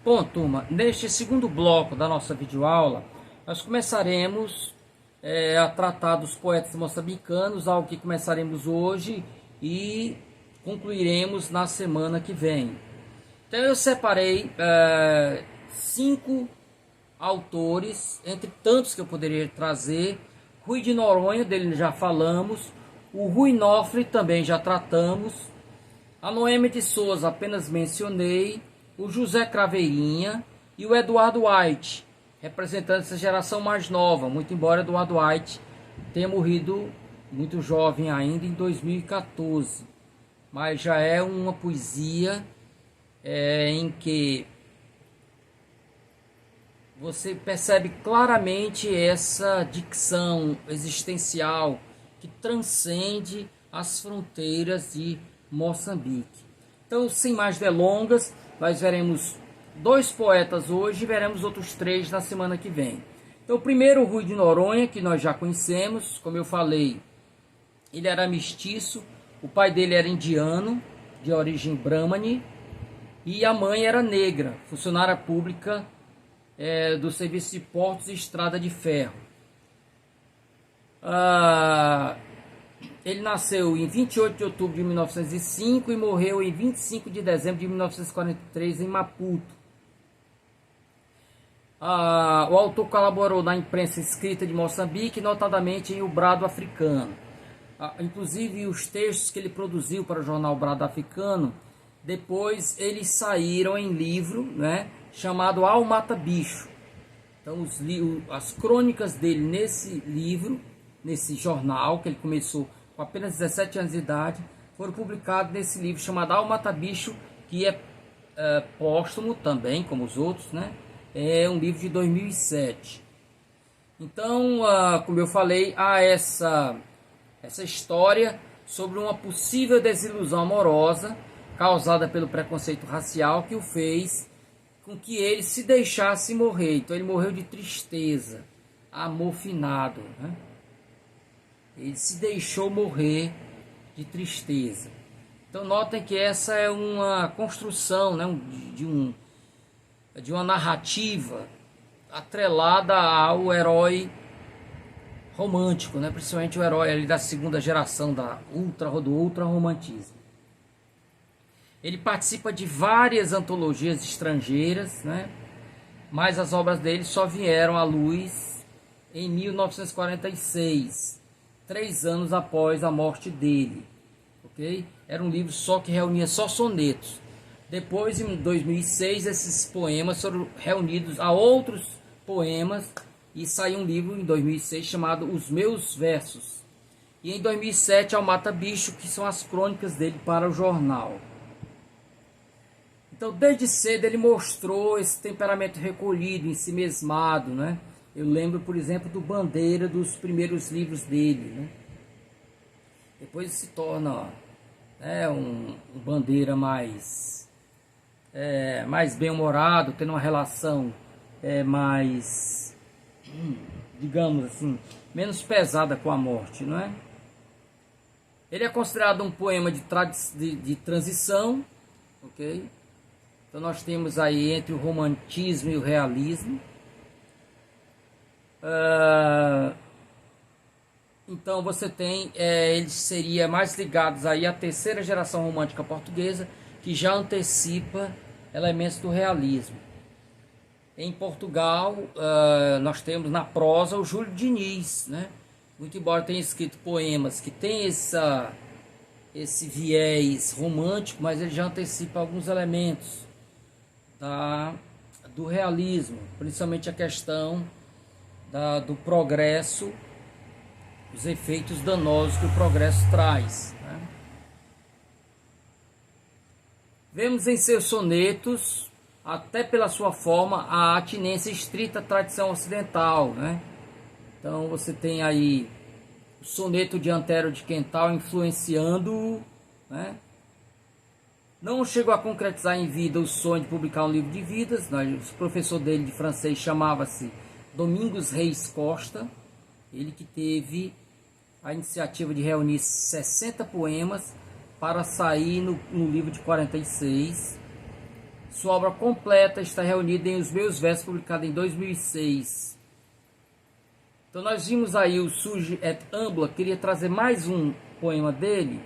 Bom, turma, neste segundo bloco da nossa videoaula, nós começaremos a tratar dos poetas moçambicanos, algo que começaremos hoje e concluiremos na semana que vem. Então eu separei 5 autores, entre tantos que eu poderia trazer. Rui de Noronha, dele já falamos. O Rui Nofre também já tratamos. A Noêmia de Souza apenas mencionei. O José Craveirinha e o Eduardo White, representando essa geração mais nova, muito embora Eduardo White tenha morrido muito jovem ainda em 2014. Mas já é uma poesia em que você percebe claramente essa dicção existencial que transcende as fronteiras de Moçambique. Então, sem mais delongas, nós veremos 2 poetas hoje e veremos outros 3 na semana que vem. Então, o primeiro, o Rui de Noronha, que nós já conhecemos, como eu falei, ele era mestiço, o pai dele era indiano, de origem brahmane, e a mãe era negra, funcionária pública do Serviço de Portos e Estrada de Ferro. Ele nasceu em 28 de outubro de 1905 e morreu em 25 de dezembro de 1943 em Maputo. O autor colaborou na imprensa escrita de Moçambique, notadamente em O Brado Africano. Inclusive os textos que ele produziu para o jornal Brado Africano, depois eles saíram em livro, né, chamado Ao Mata Bicho. Então as crônicas dele nesse livro, nesse jornal, que ele começou com apenas 17 anos de idade, foram publicados nesse livro chamado Ao Mata Bicho, que é póstumo também, como os outros, né? É um livro de 2007. Então, como eu falei, há essa história sobre uma possível desilusão amorosa causada pelo preconceito racial que o fez com que ele se deixasse morrer. Então ele morreu de tristeza, amofinado, né? Ele se deixou morrer de tristeza. Então notem que essa é uma construção, né, de uma narrativa atrelada ao herói romântico, né, principalmente o herói ali da segunda geração do ultra-romantismo. Ele participa de várias antologias estrangeiras, né, mas as obras dele só vieram à luz em 1946. 3 anos após a morte dele, ok? Era um livro só que reunia só sonetos. Depois, em 2006, esses poemas foram reunidos a outros poemas e saiu um livro em 2006 chamado Os Meus Versos. E em 2007, Ao Mata Bicho, que são as crônicas dele para o jornal. Então, desde cedo ele mostrou esse temperamento recolhido, ensimesmado, né? Eu lembro, por exemplo, do Bandeira, dos primeiros livros dele, né? Depois se torna um Bandeira mais bem-humorado, tendo uma relação mais, digamos assim, menos pesada com a morte, não é? Ele é considerado um poema de transição, ok? Então nós temos aí entre o romantismo e o realismo. Então você tem, eles seriam mais ligados aí à terceira geração romântica portuguesa, que já antecipa elementos do realismo. Em Portugal, nós temos na prosa o Júlio Diniz, né? Muito embora tenha escrito poemas que tem esse viés romântico, mas ele já antecipa alguns elementos do realismo, principalmente a questão do progresso, os efeitos danosos que o progresso traz, né? Vemos em seus sonetos, até pela sua forma, a atinência estrita à tradição ocidental, né? Então você tem aí o soneto de Antero de Quental influenciando-o, né? Não chegou a concretizar em vida o sonho de publicar um livro de vidas. O professor dele de francês chamava-se Domingos Reis Costa, ele que teve a iniciativa de reunir 60 poemas para sair no livro de 46, Sua obra completa está reunida em Os Meus Versos, publicada em 2006. Então nós vimos aí o Surge et Ambla. Queria trazer mais um poema dele,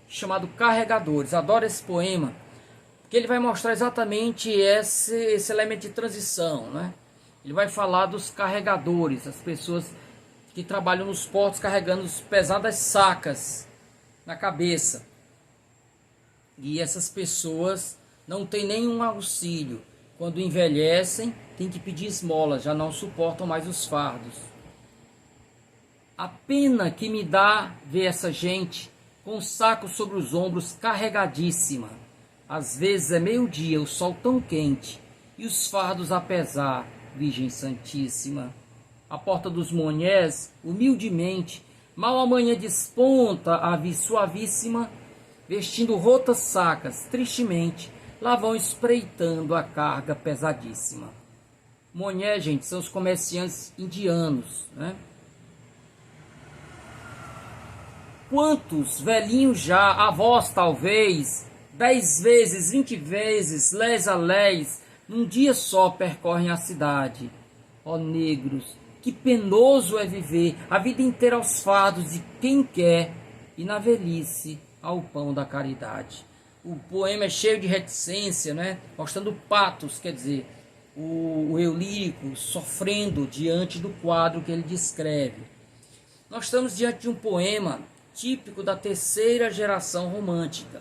chamado Carregadores. Adoro esse poema, porque ele vai mostrar exatamente esse elemento de transição, né? Ele vai falar dos carregadores, as pessoas que trabalham nos portos carregando pesadas sacas na cabeça. E essas pessoas não têm nenhum auxílio. Quando envelhecem, tem que pedir esmolas, já não suportam mais os fardos. A pena que me dá ver essa gente com o saco sobre os ombros carregadíssima. Às vezes é meio-dia, o sol tão quente, e os fardos a pesar, Virgem Santíssima. A porta dos Monhés, humildemente, mal amanhã desponta a suavíssima, vestindo rotas sacas, tristemente, lá vão espreitando a carga pesadíssima. Monhé, gente, são os comerciantes indianos, né? Quantos velhinhos já, avós talvez, 10 vezes, 20 vezes, lés a lés, num dia só percorrem a cidade. Ó negros, que penoso é viver a vida inteira aos fardos de quem quer e na velhice ao pão da caridade. O poema é cheio de reticência, né? Mostrando patos, quer dizer, o eu lírico sofrendo diante do quadro que ele descreve. Nós estamos diante de um poema típico da terceira geração romântica.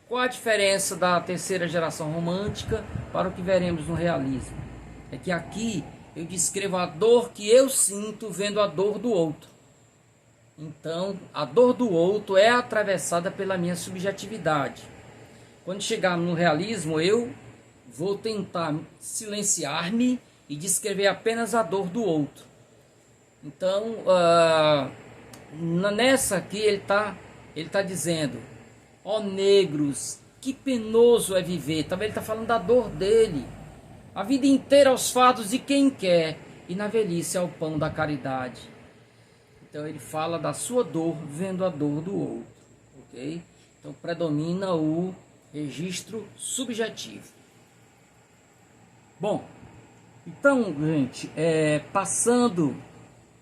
Qual a diferença da terceira geração romântica para o que veremos no realismo? É que aqui eu descrevo a dor que eu sinto vendo a dor do outro. Então, a dor do outro é atravessada pela minha subjetividade. Quando chegarmos no realismo, eu vou tentar silenciar-me e descrever apenas a dor do outro. Então, nessa aqui ele tá dizendo: ó negros, que penoso é viver. Também ele está falando da dor dele. A vida inteira aos fardos de quem quer e na velhice ao pão da caridade. Então ele fala da sua dor vendo a dor do outro, ok? Então predomina o registro subjetivo. Bom, então, gente, passando,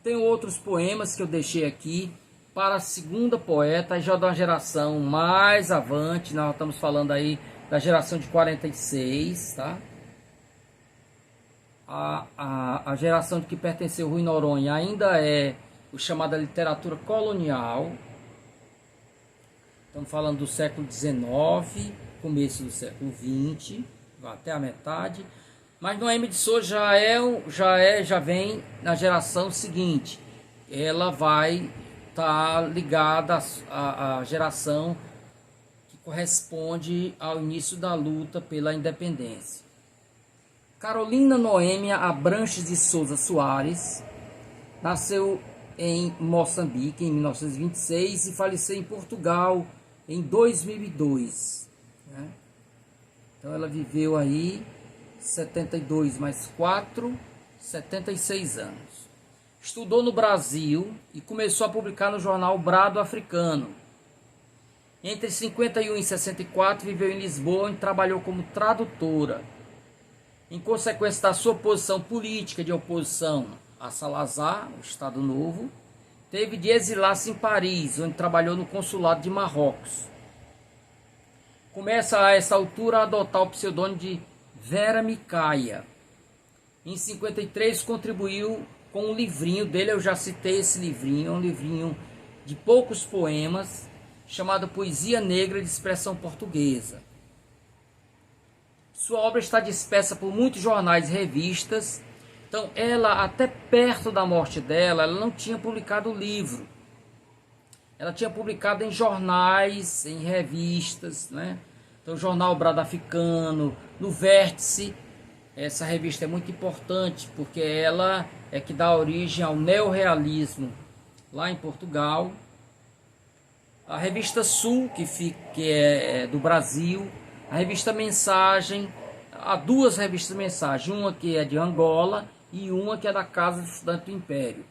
tem outros poemas que eu deixei aqui para a segunda poeta, já da geração mais avante. Nós estamos falando aí da geração de 46, tá? A geração de que pertenceu Rui Noronha ainda é o chamada literatura colonial. Estamos falando do século XIX, começo do século XX, até a metade. Mas Noemi de Souza já vem na geração seguinte. Ela vai estar ligada à geração que corresponde ao início da luta pela independência. Carolina Noêmia Abranches de Souza Soares nasceu em Moçambique em 1926 e faleceu em Portugal em 2002. Né? Então ela viveu aí 72 mais 4, 76 anos. Estudou no Brasil e começou a publicar no jornal Brado Africano. Entre 51 e 64 viveu em Lisboa e trabalhou como tradutora. Em consequência da sua posição política de oposição a Salazar, o Estado Novo, teve de exilar-se em Paris, onde trabalhou no consulado de Marrocos. Começa a essa altura a adotar o pseudônimo de Vera Micaia. Em 53 contribuiu com um livrinho dele, eu já citei esse livrinho, um livrinho de poucos poemas, chamado Poesia Negra de Expressão Portuguesa. Sua obra está dispersa por muitos jornais e revistas. Então, ela, até perto da morte dela, ela não tinha publicado livro. Ela tinha publicado em jornais, em revistas, né? Então, o jornal Brado Africano, no Vértice. Essa revista é muito importante, porque ela é que dá origem ao neorrealismo lá em Portugal. A revista Sul, que é do Brasil. A revista Mensagem, há duas revistas Mensagem, uma que é de Angola e uma que é da Casa do Estudante do Império.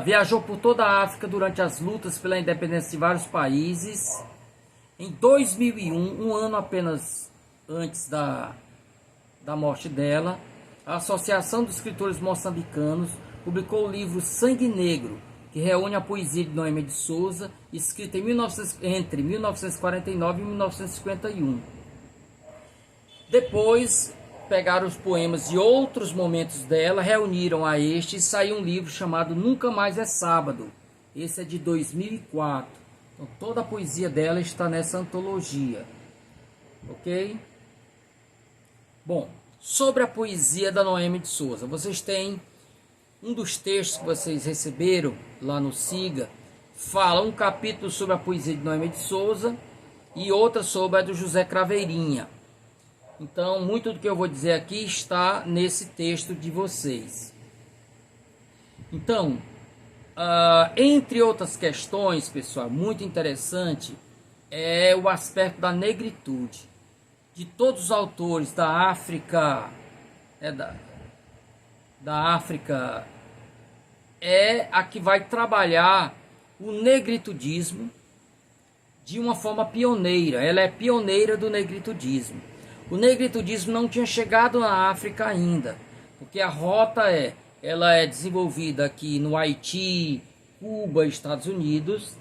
Viajou por toda a África durante as lutas pela independência de vários países Em 2001, um ano apenas antes da morte dela, a Associação dos Escritores Moçambicanos publicou o livro Sangue Negro, que reúne a poesia de Noêmia de Souza, escrita entre 1949 e 1951. Depois, pegaram os poemas de outros momentos dela, reuniram a este e saiu um livro chamado Nunca Mais é Sábado. Esse é de 2004. Então, toda a poesia dela está nessa antologia. Ok? Bom, sobre a poesia da Noêmia de Souza, vocês têm um dos textos que vocês receberam lá no SIGA, fala um capítulo sobre a poesia de Noêmia de Souza e outra sobre a do José Craveirinha. Então, muito do que eu vou dizer aqui está nesse texto de vocês. Então, entre outras questões, pessoal, muito interessante, é o aspecto da negritude. De todos os autores da África, da África, é a que vai trabalhar o negritudismo de uma forma pioneira. Ela é pioneira do negritudismo. O negritudismo não tinha chegado na África ainda, porque a rota ela é desenvolvida aqui no Haiti, Cuba, Estados Unidos,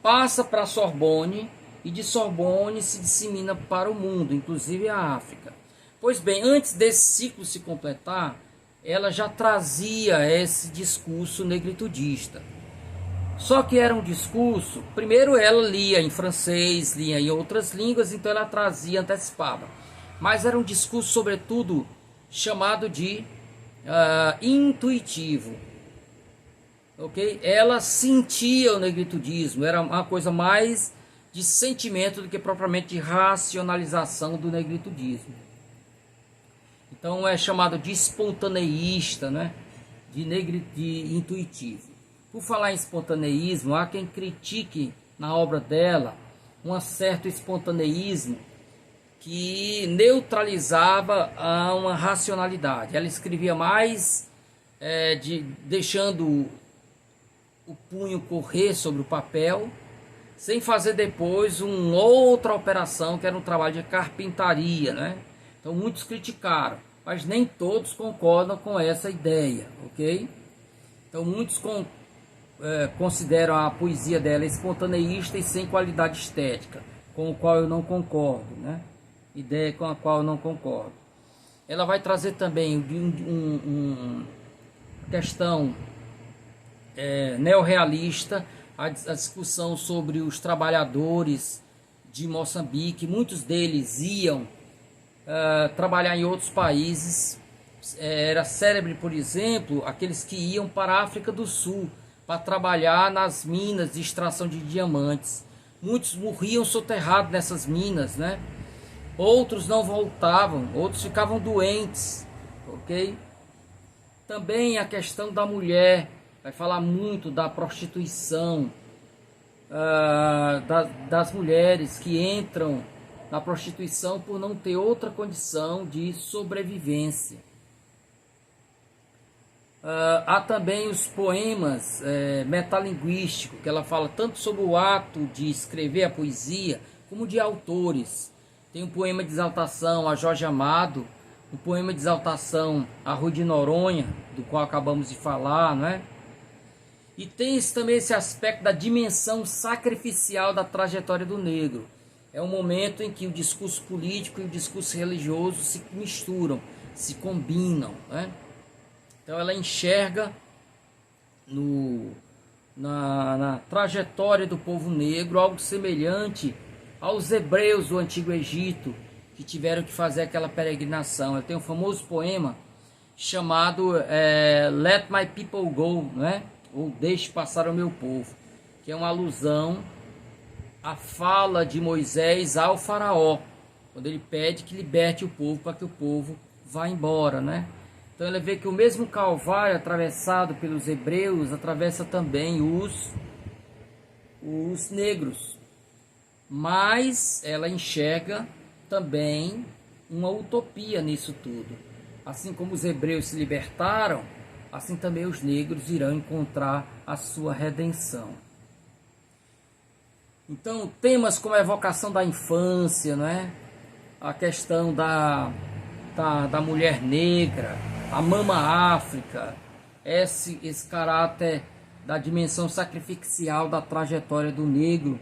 passa para a Sorbonne e de Sorbonne se dissemina para o mundo, inclusive a África. Pois bem, antes desse ciclo se completar, ela já trazia esse discurso negritudista. Só que era um discurso, primeiro ela lia em francês, lia em outras línguas, então ela trazia, antecipava. Mas era um discurso, sobretudo, chamado de intuitivo. Ok? Ela sentia o negritudismo, era uma coisa mais de sentimento do que propriamente de racionalização do negritudismo. Então é chamado de espontaneísta, né? de intuitivo. Por falar em espontaneísmo, há quem critique na obra dela um certo espontaneísmo que neutralizava uma racionalidade. Ela escrevia mais deixando o punho correr sobre o papel, sem fazer depois uma outra operação, que era um trabalho de carpintaria, né? Então muitos criticaram, mas nem todos concordam com essa ideia, ok? Então muitos consideram a poesia dela espontaneísta e sem qualidade estética, com o qual eu não concordo, né? Ideia com a qual eu não concordo. Ela vai trazer também uma questão neorrealista, a discussão sobre os trabalhadores de Moçambique. Muitos deles iam trabalhar em outros países. Era célebre, por exemplo, aqueles que iam para a África do Sul para trabalhar nas minas de extração de diamantes. Muitos morriam soterrados nessas minas, né? Outros não voltavam, outros ficavam doentes, ok? Também a questão da mulher, vai falar muito da prostituição, das mulheres que entram na prostituição por não ter outra condição de sobrevivência. Há também os poemas metalinguísticos, que ela fala tanto sobre o ato de escrever a poesia, como de autores. Tem um poema de exaltação a Jorge Amado, um poema de exaltação a Rui de Noronha, do qual acabamos de falar, não é? E tem também esse aspecto da dimensão sacrificial da trajetória do negro. É um momento em que o discurso político e o discurso religioso se misturam, se combinam, né? Então ela enxerga na trajetória do povo negro algo semelhante aos hebreus do Antigo Egito, que tiveram que fazer aquela peregrinação. Ela tem um famoso poema chamado Let My People Go, né? Ou Deixe Passar o Meu Povo, que é uma alusão à fala de Moisés ao faraó, quando ele pede que liberte o povo para que o povo vá embora, né? Então ele vê que o mesmo Calvário atravessado pelos hebreus atravessa também os negros. Mas ela enxerga também uma utopia nisso tudo. Assim como os hebreus se libertaram, assim também os negros irão encontrar a sua redenção. Então, temas como a evocação da infância, né? A questão da mulher negra, a mama África, esse caráter da dimensão sacrificial da trajetória do negro,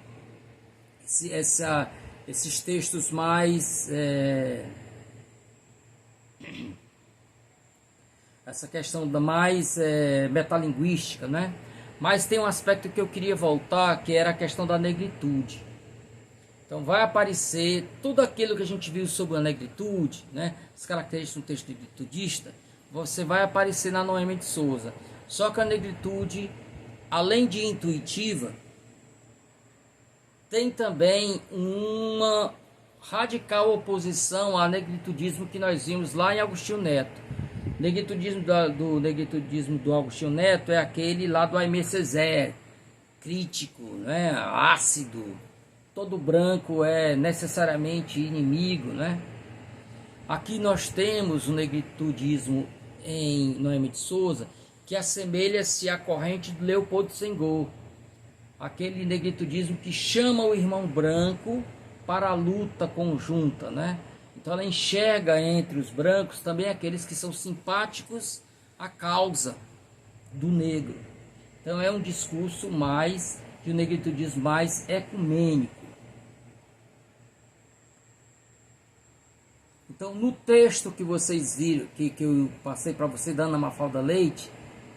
esses textos mais... essa questão da mais metalinguística, né? Mas tem um aspecto que eu queria voltar, que era a questão da negritude. Então vai aparecer tudo aquilo que a gente viu sobre a negritude, né? As características do texto negritudista, você vai aparecer na Noêmia de Souza. Só que a negritude, além de intuitiva, tem também uma radical oposição ao negritudismo que nós vimos lá em Agostinho Neto. O negritudismo do Agostinho Neto é aquele lá do Aimé Césaire, crítico, né, ácido, todo branco é necessariamente inimigo, né? Aqui nós temos o negritudismo em Noêmia de Souza, que assemelha-se à corrente de Leopoldo Senghor, aquele negritudismo que chama o irmão branco para a luta conjunta, né? Então ela enxerga entre os brancos também aqueles que são simpáticos à causa do negro. Então é um discurso mais, de um negritudismo mais ecumênico. Então no texto que vocês viram, que eu passei para vocês da Ana Mafalda Leite,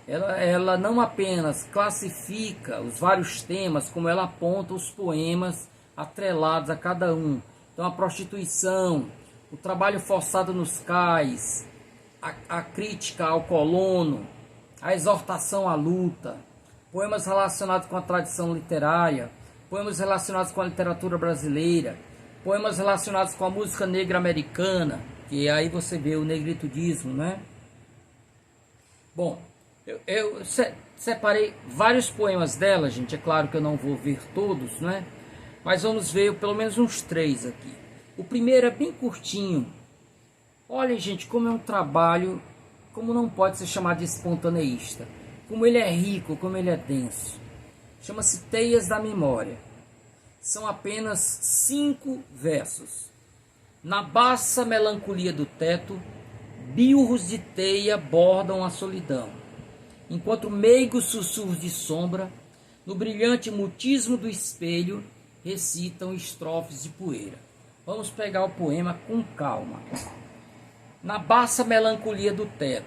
ela não apenas classifica os vários temas, como ela aponta os poemas atrelados a cada um. Então a prostituição, o trabalho forçado nos cais, a crítica ao colono, a exortação à luta, poemas relacionados com a tradição literária, poemas relacionados com a literatura brasileira, poemas relacionados com a música negra americana, que aí você vê o negritudismo, né? Bom, eu separei vários poemas dela, gente, é claro que eu não vou ver todos, né? Mas vamos ver pelo menos uns 3 aqui. O primeiro é bem curtinho. Olha, gente, como é um trabalho, como não pode ser chamado de espontaneísta. Como ele é rico, como ele é denso. Chama-se Teias da Memória. São apenas 5 versos. Na baça melancolia do teto, bilros de teia bordam a solidão. Enquanto meigos sussurros de sombra, no brilhante mutismo do espelho, recitam estrofes de poeira. Vamos pegar o poema com calma. Na baça melancolia do teto.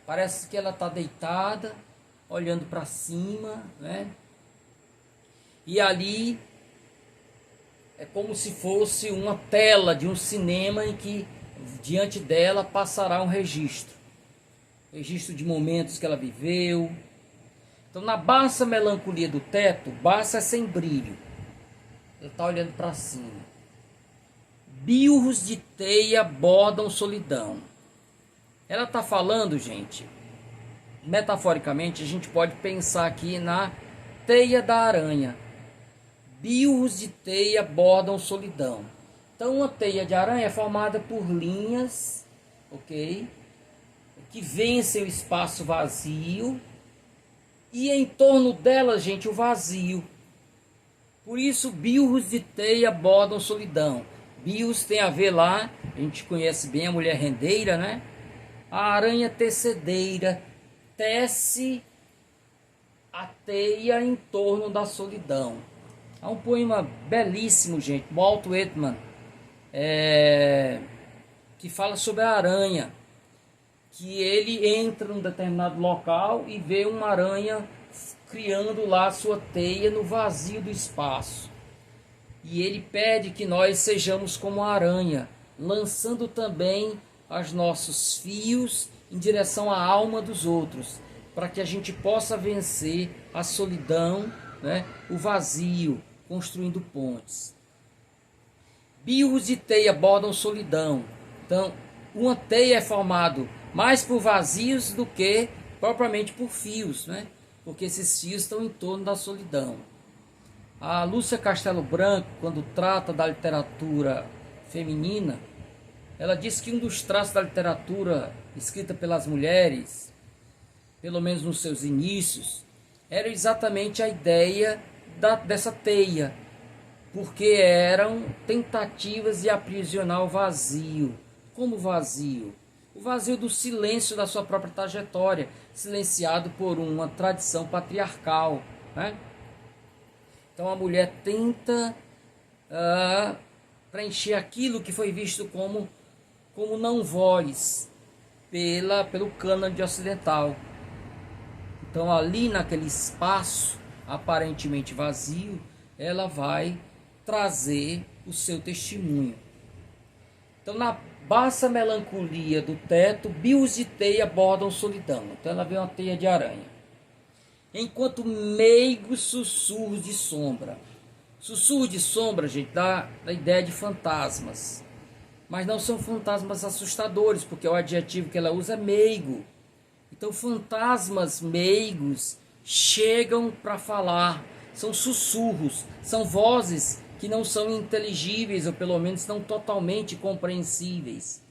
Parece que ela está deitada, olhando para cima, né? E ali é como se fosse uma tela de um cinema em que diante dela passará um registro. Registro de momentos que ela viveu. Então na baça melancolia do teto, baça é sem brilho. Ela está olhando para cima. Bilros de teia bordam solidão. Ela está falando, gente, metaforicamente, a gente pode pensar aqui na teia da aranha. Bilros de teia bordam solidão. Então, uma teia de aranha é formada por linhas, ok? Que vencem o espaço vazio. E em torno delas, gente, o vazio. Por isso, bilros de teia bordam solidão. Bios tem a ver lá, a gente conhece bem a mulher rendeira, né? A aranha tecedeira tece a teia em torno da solidão. Há um poema belíssimo, gente, Walt Whitman, que fala sobre a aranha, que ele entra num determinado local e vê uma aranha criando lá sua teia no vazio do espaço. E ele pede que nós sejamos como a aranha, lançando também os nossos fios em direção à alma dos outros, para que a gente possa vencer a solidão, né, o vazio, construindo pontes. Bilros de teia bordam solidão. Então, uma teia é formada mais por vazios do que propriamente por fios, né? Porque esses fios estão em torno da solidão. A Lúcia Castelo Branco, quando trata da literatura feminina, ela diz que um dos traços da literatura escrita pelas mulheres, pelo menos nos seus inícios, era exatamente a ideia dessa teia, porque eram tentativas de aprisionar o vazio. Como vazio? O vazio do silêncio da sua própria trajetória, silenciado por uma tradição patriarcal, né? Então a mulher tenta preencher aquilo que foi visto como não voz pelo cânone ocidental. Então ali naquele espaço aparentemente vazio, ela vai trazer o seu testemunho. Então na baixa melancolia do teto, bios de teia bordam solidão. Então ela vê uma teia de aranha. Enquanto meigos sussurros de sombra. Sussurro de sombra, gente, dá a ideia de fantasmas. Mas não são fantasmas assustadores, porque o adjetivo que ela usa é meigo. Então fantasmas meigos chegam para falar. São sussurros, são vozes que não são inteligíveis, ou pelo menos não totalmente compreensíveis.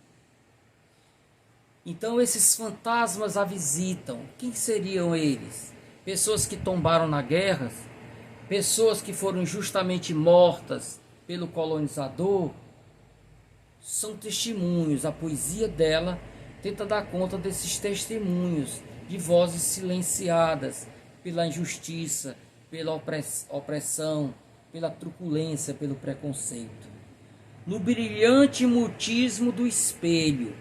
Então esses fantasmas a visitam. Quem seriam eles? Pessoas que tombaram na guerra, pessoas que foram injustamente mortas pelo colonizador. São testemunhos. A poesia dela tenta dar conta desses testemunhos de vozes silenciadas pela injustiça, pela opressão, pela truculência, pelo preconceito. No brilhante mutismo do espelho.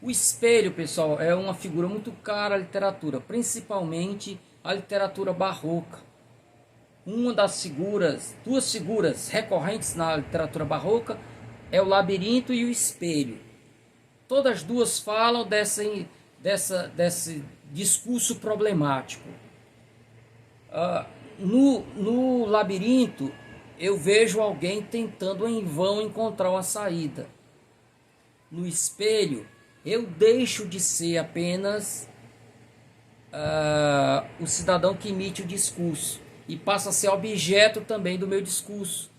O espelho, pessoal, é uma figura muito cara à literatura, principalmente a literatura barroca. Uma das figuras, duas figuras recorrentes na literatura barroca é o labirinto e o espelho. Todas as duas falam desse discurso problemático. No labirinto, eu vejo alguém tentando em vão encontrar uma saída. No espelho, eu deixo de ser apenas o cidadão que emite o discurso e passo a ser objeto também do meu discurso.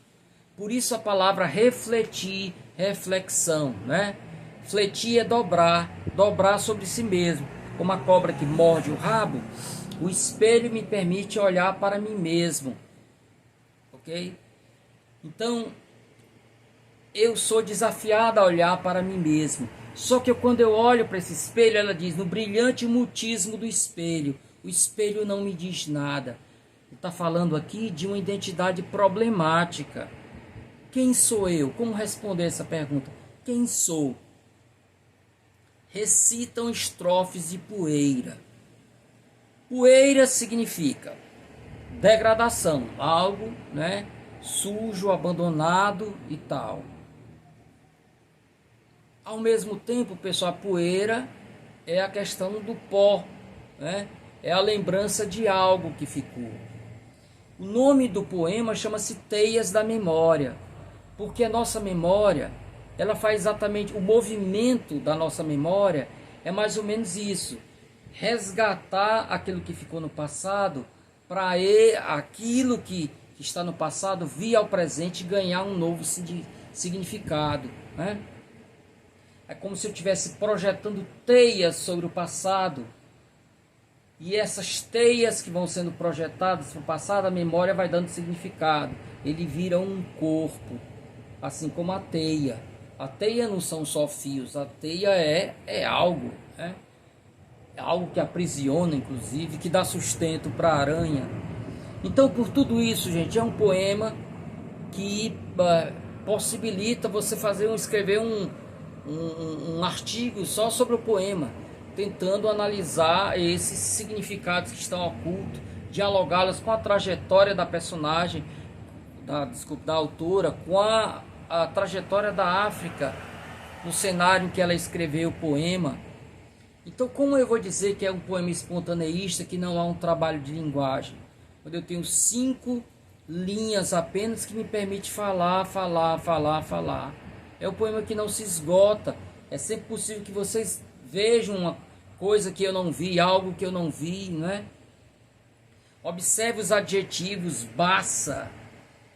Por isso a palavra refletir, reflexão, né? Fletir é dobrar sobre si mesmo. Como a cobra que morde o rabo, o espelho me permite olhar para mim mesmo. Ok? Então, eu sou desafiado a olhar para mim mesmo. Só que quando eu olho para esse espelho, ela diz, no brilhante mutismo do espelho, o espelho não me diz nada. Ele está falando aqui de uma identidade problemática. Quem sou eu? Como responder essa pergunta? Quem sou? Recitam estrofes de poeira. Poeira significa degradação, algo, né, sujo, abandonado e tal. Ao mesmo tempo, pessoal, a poeira é a questão do pó, né? É a lembrança de algo que ficou. O nome do poema chama-se Teias da Memória, porque a nossa memória, ela faz exatamente, o movimento da nossa memória é mais ou menos isso, resgatar aquilo que ficou no passado, para aquilo que está no passado vir ao presente e ganhar um novo significado, né? É como se eu estivesse projetando teias sobre o passado, e essas teias que vão sendo projetadas para o passado, a memória vai dando significado. Ele vira um corpo, assim como a teia. A teia não são só fios, a teia é algo, né? É algo que aprisiona, inclusive, que dá sustento para a aranha. Então, por tudo isso, gente, é um poema que possibilita você escrever um artigo só sobre o poema, tentando analisar esses significados que estão ocultos, dialogá-los com a trajetória da personagem, da autora, com a trajetória da África, no cenário em que ela escreveu o poema. Então, como eu vou dizer que é um poema espontaneísta, que não há um trabalho de linguagem? Quando eu tenho 5 linhas apenas que me permite falar. É um poema que não se esgota. É sempre possível que vocês vejam uma coisa que eu não vi, algo que eu não vi, né? Observe os adjetivos baça,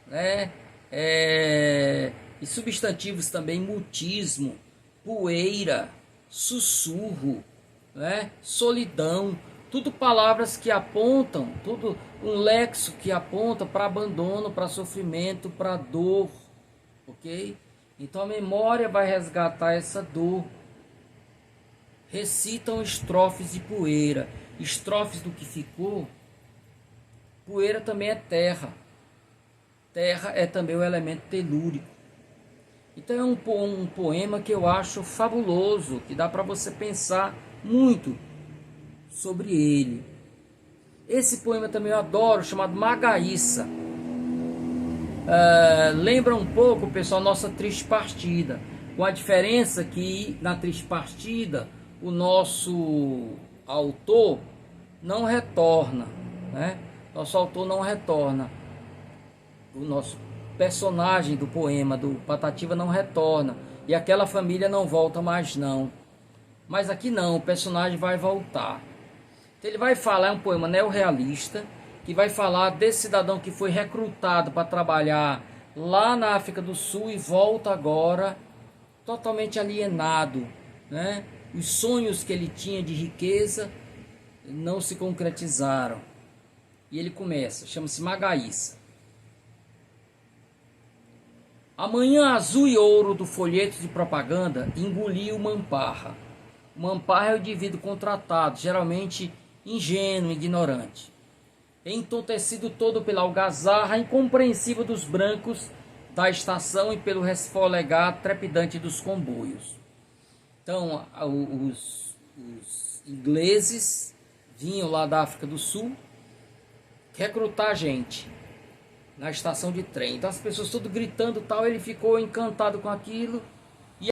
né? E substantivos também, mutismo, poeira, sussurro, né? Solidão. Tudo palavras que apontam, tudo um lexo que aponta para abandono, para sofrimento, para dor, ok? Então a memória vai resgatar essa dor. Recitam estrofes de poeira, estrofes do que ficou. Poeira também é terra. Terra é também o elemento telúrico. Então é um poema que eu acho fabuloso, que dá para você pensar muito sobre ele. Esse poema também eu adoro, chamado Magaíça. Lembra um pouco, pessoal, nossa triste partida, com a diferença que na triste partida o nosso autor não retorna, né? Nosso autor não retorna, o nosso personagem do poema do Patativa não retorna, e aquela família não volta mais não. Mas aqui não, o personagem vai voltar. Então ele vai falar, é um poema neorrealista, que vai falar desse cidadão que foi recrutado para trabalhar lá na África do Sul e volta agora totalmente alienado, né? Os sonhos que ele tinha de riqueza não se concretizaram. E ele começa, chama-se Magaíça. A manhã azul e ouro do folheto de propaganda engoliu Mamparra. Mamparra é o indivíduo contratado, geralmente ingênuo e ignorante, entontecido todo pela algazarra incompreensível dos brancos da estação e pelo resfolegar trepidante dos comboios. Então, os ingleses vinham lá da África do Sul recrutar gente na estação de trem. Então as pessoas tudo gritando e tal, ele ficou encantado com aquilo